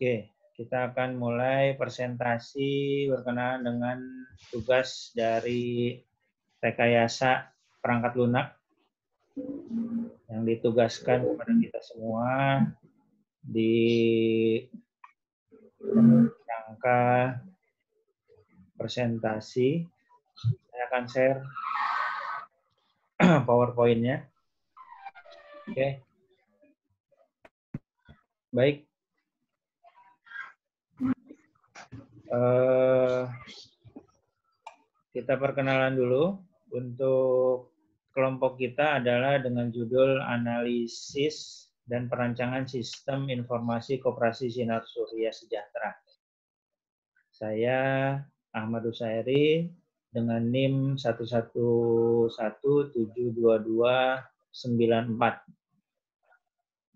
Oke, kita akan mulai presentasi berkenaan dengan tugas dari rekayasa perangkat lunak yang ditugaskan kepada kita semua di rangka presentasi. Saya akan share PowerPoint-nya. Oke. Baik. Kita perkenalan dulu. Untuk kelompok kita adalah dengan judul Analisis dan Perancangan Sistem Informasi Koperasi Sinar Surya Sejahtera. Saya Ahmad Husairi dengan NIM 111722294.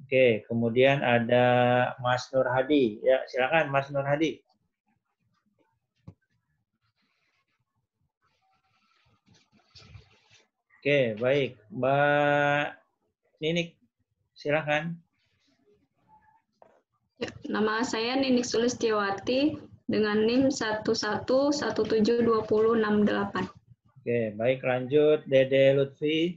Oke, kemudian ada Mas Nur Hadi. Ya, silakan Mas Nur Hadi. Oke, baik. Mbak Ninik, silakan. Ya, nama saya Ninik Sulistiawati dengan NIM 111720668. Oke, baik, lanjut Dede Lutfi.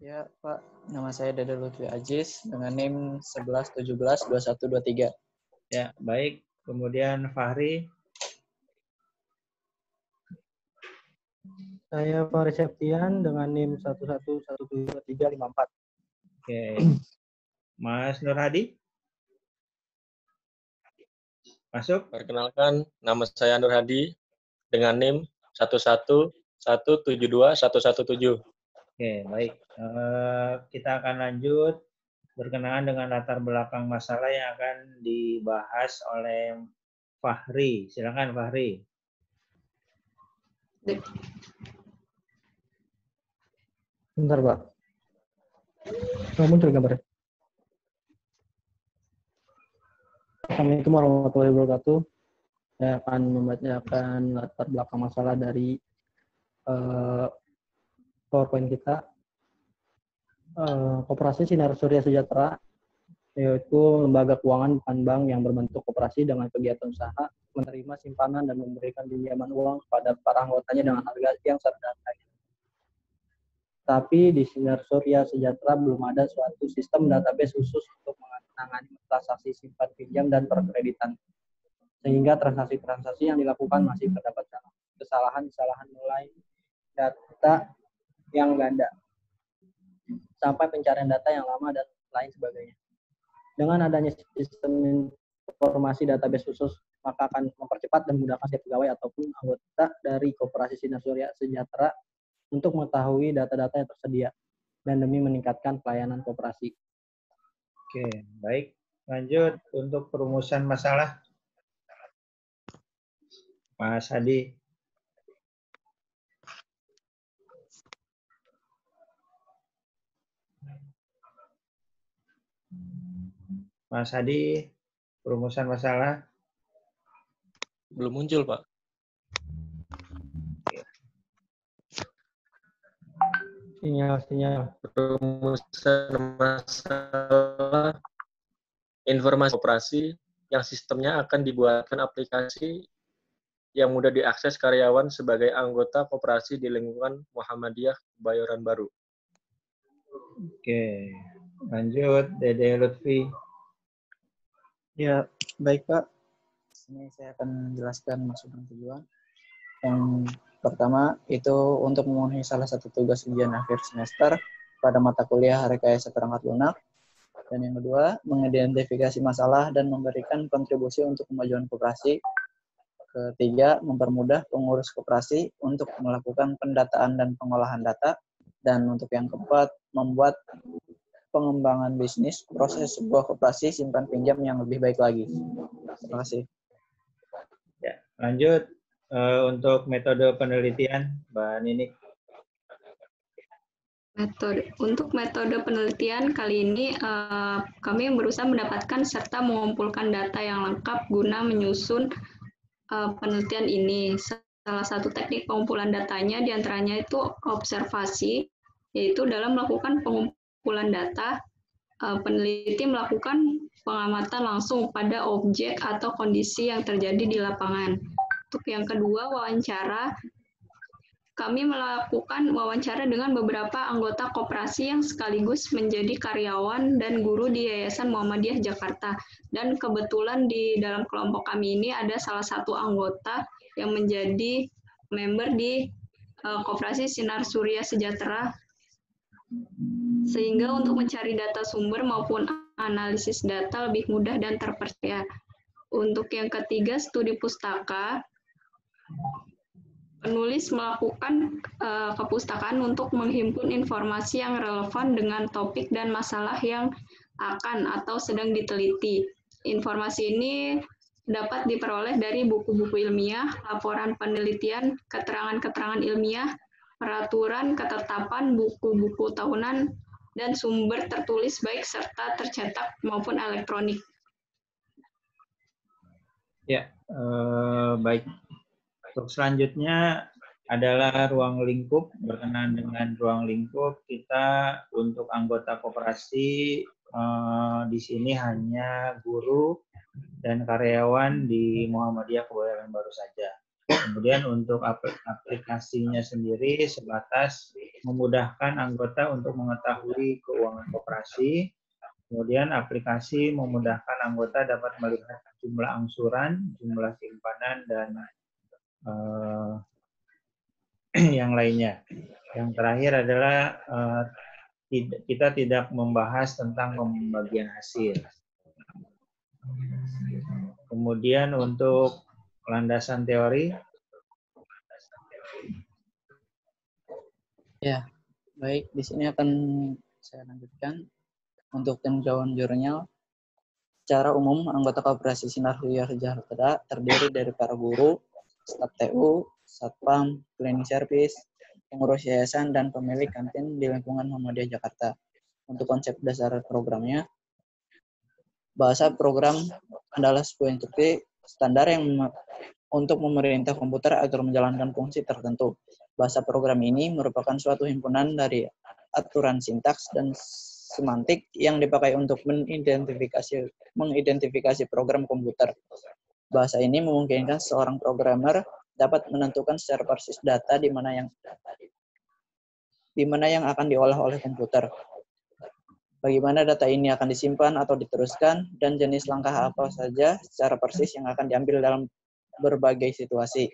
Ya, Pak. Nama saya Dede Lutfi Aziz dengan NIM 11172123. Ya, baik. Kemudian Fahri. Saya Fahri Septian dengan NIM 1117354. Oke. Mas Nur Hadi. Masuk. Perkenalkan, nama saya Nur Hadi dengan NIM 111721117. Oke, baik. Kita akan lanjut berkenaan dengan latar belakang masalah yang akan dibahas oleh Fahri. Silakan Fahri. Bentar, Pak. Nggak muncul gambarnya. Assalamualaikum warahmatullahi wabarakatuh. Saya akan membacakan latar belakang masalah dari PowerPoint kita. Koperasi Sinar Surya Sejahtera, yaitu lembaga keuangan bukan bank yang berbentuk koperasi dengan kegiatan usaha, menerima simpanan dan memberikan pinjaman uang kepada para anggotanya dengan harga yang sederhana. Tapi di Sinar Surya Sejahtera belum ada suatu sistem database khusus untuk menangani transaksi simpan pinjam dan perkreditan. Sehingga transaksi-transaksi yang dilakukan masih terdapat kesalahan-kesalahan mulai data yang ganda sampai pencarian data yang lama dan lain sebagainya. Dengan adanya sistem informasi database khusus, maka akan mempercepat dan memudahkan setiap pegawai ataupun anggota dari Koperasi Sinar Surya Sejahtera untuk mengetahui data-data yang tersedia dan demi meningkatkan pelayanan koperasi. Oke, baik. Lanjut untuk perumusan masalah. Mas Hadi. Mas Hadi, perumusan masalah. Belum muncul, Pak. Sinyal. Perumusan masalah informasi koperasi yang sistemnya akan dibuatkan aplikasi yang mudah diakses karyawan sebagai anggota koperasi di lingkungan Muhammadiyah Kebayoran Baru. Oke, lanjut Dede Lutfi. Ya, baik Pak. Sini saya akan menjelaskan maksud dan tujuan. Yang pertama itu untuk memenuhi salah satu tugas ujian akhir semester pada mata kuliah rekayasa perangkat lunak. Dan yang kedua, mengidentifikasi masalah dan memberikan kontribusi untuk kemajuan koperasi. Ketiga, mempermudah pengurus koperasi untuk melakukan pendataan dan pengolahan data. Dan untuk yang keempat, membuat pengembangan bisnis proses sebuah koperasi simpan pinjam yang lebih baik lagi. Terima kasih. Ya, lanjut untuk metode penelitian, Mbak Ninik. Untuk metode penelitian kali ini kami berusaha mendapatkan serta mengumpulkan data yang lengkap guna menyusun penelitian ini. Salah satu teknik pengumpulan datanya diantaranya itu observasi, yaitu dalam melakukan pengumpulan data peneliti melakukan pengamatan langsung pada objek atau kondisi yang terjadi di lapangan. Untuk yang kedua, wawancara. Kami melakukan wawancara dengan beberapa anggota koperasi yang sekaligus menjadi karyawan dan guru di Yayasan Muhammadiyah Jakarta. Dan kebetulan di dalam kelompok kami ini ada salah satu anggota yang menjadi member di Koperasi Sinar Surya Sejahtera, sehingga untuk mencari data sumber maupun analisis data lebih mudah dan terpercaya. Untuk yang ketiga, studi pustaka. Penulis melakukan kepustakaan untuk menghimpun informasi yang relevan dengan topik dan masalah yang akan atau sedang diteliti. Informasi ini dapat diperoleh dari buku-buku ilmiah, laporan penelitian, keterangan-keterangan ilmiah, peraturan, ketetapan, buku-buku tahunan, dan sumber tertulis baik serta tercetak maupun elektronik. Ya, baik. Untuk selanjutnya adalah ruang lingkup. Berkenaan dengan ruang lingkup, kita untuk anggota koperasi di sini hanya guru dan karyawan di Muhammadiyah Kebayoran Baru saja. Kemudian untuk aplikasinya sendiri sebatas memudahkan anggota untuk mengetahui keuangan koperasi. Kemudian aplikasi memudahkan anggota dapat melihat jumlah angsuran, jumlah simpanan, dan yang lainnya. Yang terakhir adalah kita tidak membahas tentang pembagian hasil. Kemudian untuk landasan teori. Ya, baik. Di sini akan saya lanjutkan. Untuk tinjauan jurnal, secara umum anggota Koperasi Sinar Surya Sejahtera terdiri dari para guru, staf TU, satpam, cleaning service, pengurus yayasan, dan pemilik kantin di lingkungan Muhammadiyah Jakarta. Untuk konsep dasar programnya, bahasa program adalah sebuah instruksi standar yang untuk memerintah komputer agar menjalankan fungsi tertentu. Bahasa program ini merupakan suatu himpunan dari aturan sintaks dan semantik yang dipakai untuk mengidentifikasi program komputer. Bahasa ini memungkinkan seorang programmer dapat menentukan secara persis data di mana yang akan diolah oleh komputer, bagaimana data ini akan disimpan atau diteruskan, dan jenis langkah apa saja secara persis yang akan diambil dalam berbagai situasi.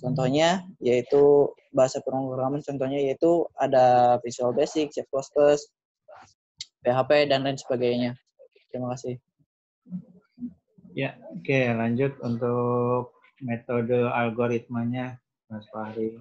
Contohnya yaitu bahasa pemrograman, contohnya yaitu ada Visual Basic, C++, PHP, dan lain sebagainya. Terima kasih. Ya, oke, lanjut untuk metode algoritmanya, Mas Fahri.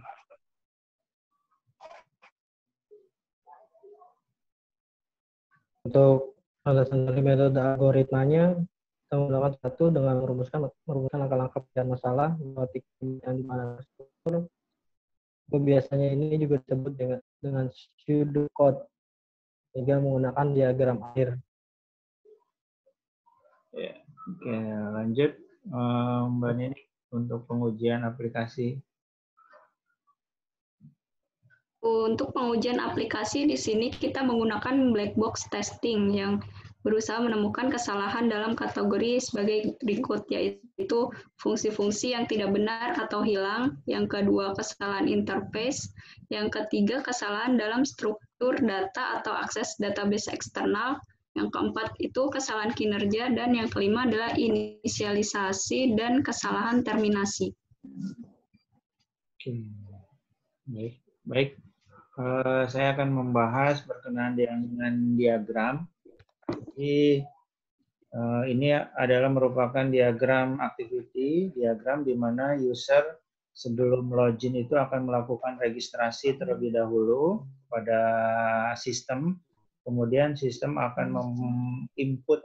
Untuk alasan dari metode algoritmanya, kita menggunakan satu dengan merumuskan langkah-langkah pencarian masalah, memetik yang di mana struktur. Biasanya ini juga disebut dengan pseudocode, sehingga menggunakan diagram akhir. Ya, oke, lanjut Mbak Nini untuk pengujian aplikasi. Untuk pengujian aplikasi di sini kita menggunakan black box testing yang berusaha menemukan kesalahan dalam kategori sebagai berikut, yaitu fungsi-fungsi yang tidak benar atau hilang, yang kedua kesalahan interface, yang ketiga kesalahan dalam struktur data atau akses database eksternal, yang keempat itu kesalahan kinerja, dan yang kelima adalah inisialisasi dan kesalahan terminasi. Oke. Baik. Saya akan membahas berkenaan dengan diagram. Jadi ini adalah merupakan diagram activity, diagram di mana user sebelum login itu akan melakukan registrasi terlebih dahulu pada sistem. Kemudian sistem akan menginput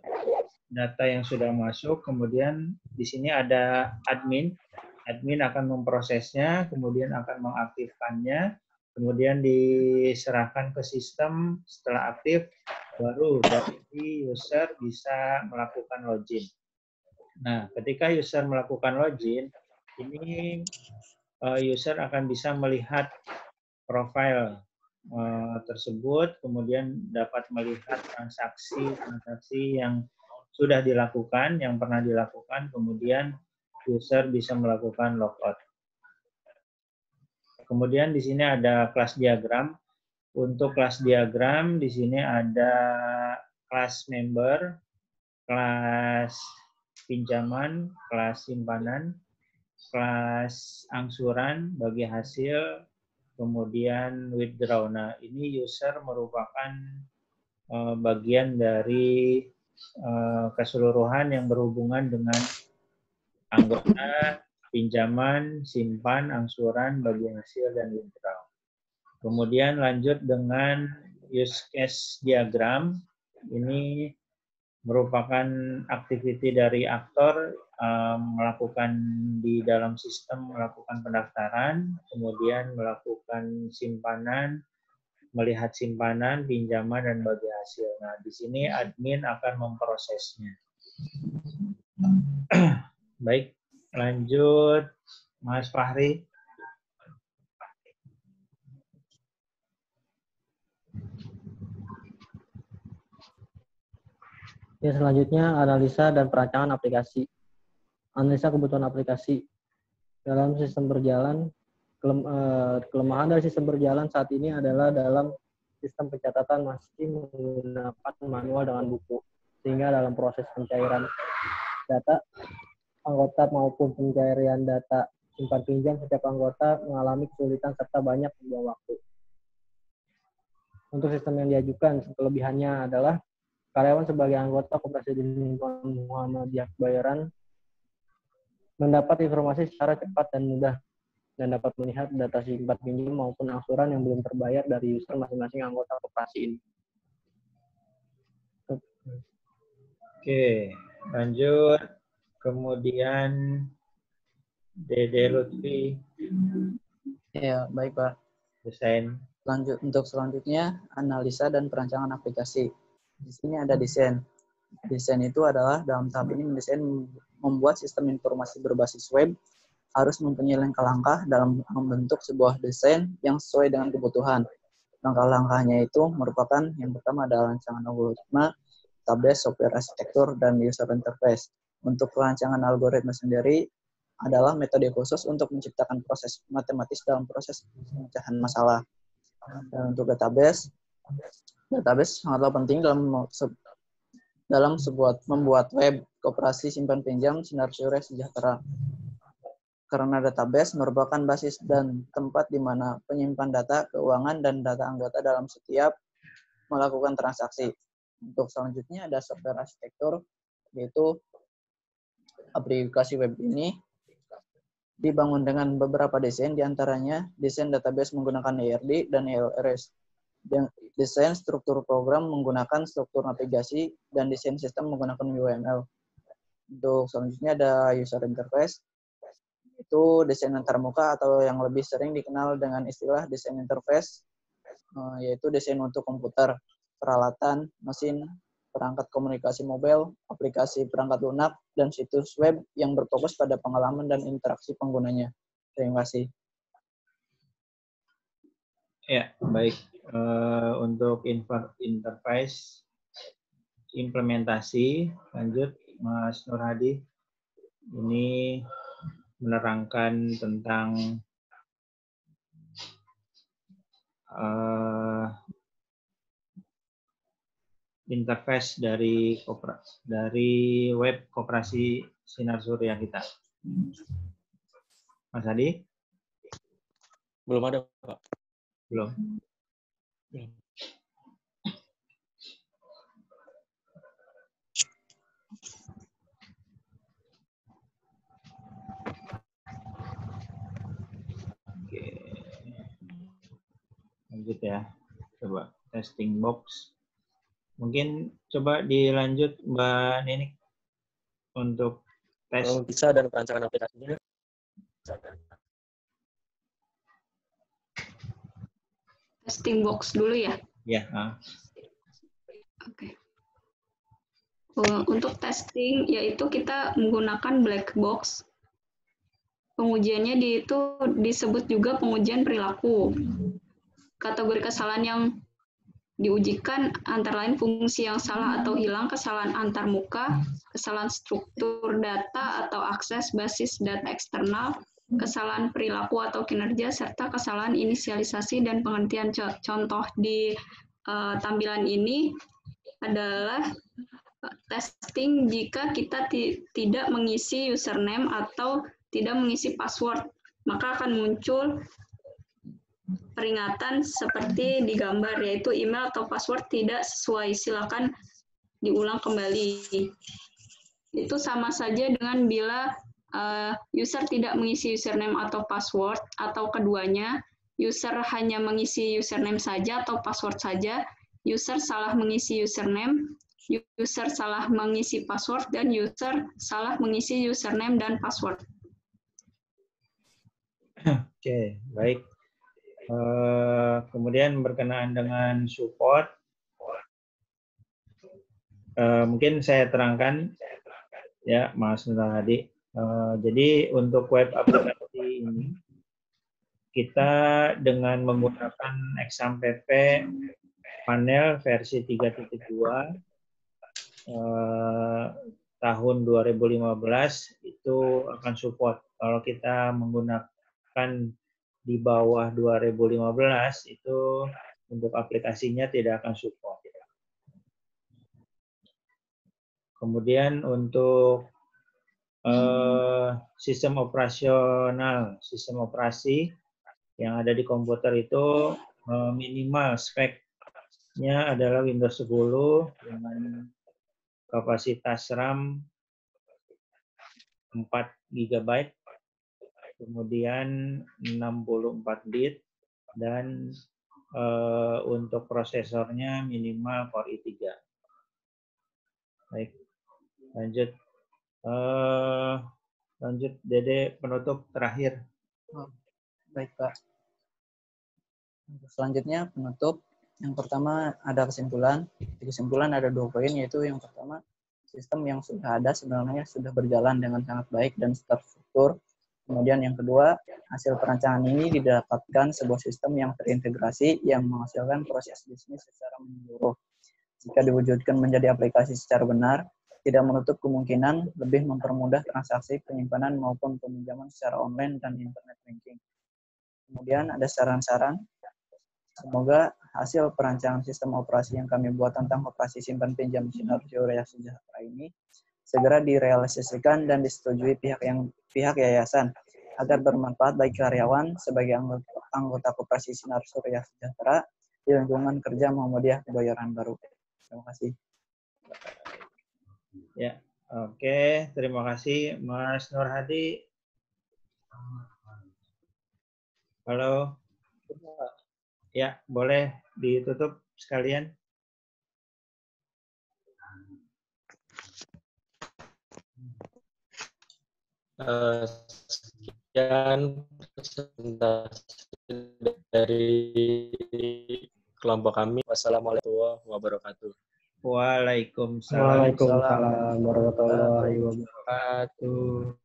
data yang sudah masuk. Kemudian di sini ada admin. Admin akan memprosesnya, kemudian akan mengaktifkannya. Kemudian diserahkan ke sistem, setelah aktif, baru dari user bisa melakukan login. Nah, ketika user melakukan login, ini user akan bisa melihat profil tersebut, kemudian dapat melihat transaksi yang sudah dilakukan, yang pernah dilakukan, kemudian user bisa melakukan logout. Kemudian di sini ada kelas diagram. Untuk kelas diagram di sini ada kelas member, kelas pinjaman, kelas simpanan, kelas angsuran bagi hasil, kemudian withdraw. Nah, ini user merupakan bagian dari keseluruhan yang berhubungan dengan anggota, pinjaman, simpan, angsuran, bagi hasil, dan withdraw. Kemudian lanjut dengan use case diagram. Ini merupakan activity dari aktor melakukan di dalam sistem, melakukan pendaftaran, kemudian melakukan simpanan, melihat simpanan, pinjaman, dan bagi hasil. Nah, di sini admin akan memprosesnya. Baik, lanjut Mas Fahri. Ya, selanjutnya analisa dan perancangan aplikasi. Analisa kebutuhan aplikasi. Dalam sistem berjalan, kelemahan dari sistem berjalan saat ini adalah dalam sistem pencatatan masih menggunakan manual dengan buku. Sehingga dalam proses pencairan data anggota maupun pencairan data simpan pinjam, setiap anggota mengalami kesulitan serta banyak membuang waktu. Untuk sistem yang diajukan, kelebihannya adalah karyawan sebagai anggota koperasi di lingkungan Muhammadiyah Kebayoran mendapat informasi secara cepat dan mudah dan dapat melihat data simpan pinjam maupun angsuran yang belum terbayar dari user masing-masing anggota koperasi ini. Oke, lanjut. Kemudian Dede Lutfi. Ya, baik Pak. Desain. Lanjut untuk selanjutnya analisa dan perancangan aplikasi. Di sini ada desain. Desain itu adalah dalam tahap ini mendesain membuat sistem informasi berbasis web harus mempunyai langkah-langkah dalam membentuk sebuah desain yang sesuai dengan kebutuhan. Langkah-langkahnya itu merupakan yang pertama adalah rancangan algoritma, database, software arsitektur, dan user interface. Untuk perancangan algoritma sendiri adalah metode khusus untuk menciptakan proses matematis dalam proses pemecahan masalah. Dan untuk database sangatlah penting dalam sebuah membuat web koperasi simpan pinjam Sinar Surya Sejahtera. Karena database merupakan basis dan tempat di mana penyimpan data keuangan dan data anggota dalam setiap melakukan transaksi. Untuk selanjutnya ada software arsitektur, yaitu aplikasi web ini dibangun dengan beberapa desain, diantaranya desain database menggunakan ERD dan ELRS. Desain struktur program menggunakan struktur navigasi, dan desain sistem menggunakan UML. Untuk selanjutnya ada user interface, itu desain antarmuka atau yang lebih sering dikenal dengan istilah desain interface, yaitu desain untuk komputer, peralatan, mesin, perangkat komunikasi mobile, aplikasi perangkat lunak, dan situs web yang berfokus pada pengalaman dan interaksi penggunanya. Terima kasih. Ya, baik. Untuk interface implementasi, lanjut Mas Nur Hadi. Ini menerangkan tentang interface dari web koperasi Sinar Surya kita. Mas Hadi? Belum ada, Pak. Belum. Oke. Lanjut ya. Coba testing box. Mungkin coba dilanjut Mbak Ninik untuk tes. Bisa dan perancangan aplikasinya. Testing box dulu ya? Ya. Oke. Untuk testing, yaitu kita menggunakan black box. Pengujiannya itu disebut juga pengujian perilaku. kategori kesalahan yang diujikan antara lain fungsi yang salah atau hilang, kesalahan antarmuka, kesalahan struktur data atau akses basis data eksternal, kesalahan perilaku atau kinerja, serta kesalahan inisialisasi dan pengertian. Contoh di tampilan ini adalah testing jika kita tidak mengisi username atau tidak mengisi password, maka akan muncul peringatan seperti di gambar, yaitu email atau password tidak sesuai, silakan diulang kembali. Itu sama saja dengan bila user tidak mengisi username atau password, atau keduanya, user hanya mengisi username saja atau password saja, user salah mengisi username, user salah mengisi password, dan user salah mengisi username dan password. Oke, baik. Kemudian berkenaan dengan support, mungkin saya terangkan ya, Mas Nur Hadi. Jadi untuk web aplikasi ini kita dengan menggunakan XAMPP panel versi 3.2 tahun 2015 itu akan support. Kalau kita menggunakan di bawah 2015 itu untuk aplikasinya tidak akan support. Kemudian untuk sistem operasional, sistem operasi yang ada di komputer itu minimal speknya adalah Windows 10 dengan kapasitas RAM 4 GB, kemudian 64 bit, dan untuk prosesornya minimal Core i3. Baik, lanjut. Lanjut, Dede, penutup terakhir. Baik, Pak. Selanjutnya penutup. Yang pertama ada kesimpulan. Di kesimpulan ada 2 poin, yaitu yang pertama, sistem yang sudah ada sebenarnya sudah berjalan dengan sangat baik dan terstruktur. Kemudian yang kedua, hasil perancangan ini didapatkan sebuah sistem yang terintegrasi yang menghasilkan proses bisnis secara menyeluruh. Jika diwujudkan menjadi aplikasi secara benar, tidak menutup kemungkinan lebih mempermudah transaksi penyimpanan maupun peminjaman secara online dan internet banking. Kemudian ada saran-saran. Semoga hasil perancangan sistem operasi yang kami buat tentang operasi simpan pinjam Sinergi Surya Sejahtera ini segera direalisasikan dan disetujui pihak yayasan agar bermanfaat bagi karyawan sebagai anggota koperasi Sinar Surya Sejahtera di lingkungan kerja Muhammadiyah Kebayoran Baru. Terima kasih. Ya, oke, terima kasih Mas Nur Hadi. Halo. Ya, boleh ditutup sekalian. Sekian presentasi dari kelompok kami. Wassalamualaikum warahmatullahi wabarakatuh. Waalaikumsalam. Waalaikumsalam warahmatullahi wabarakatuh.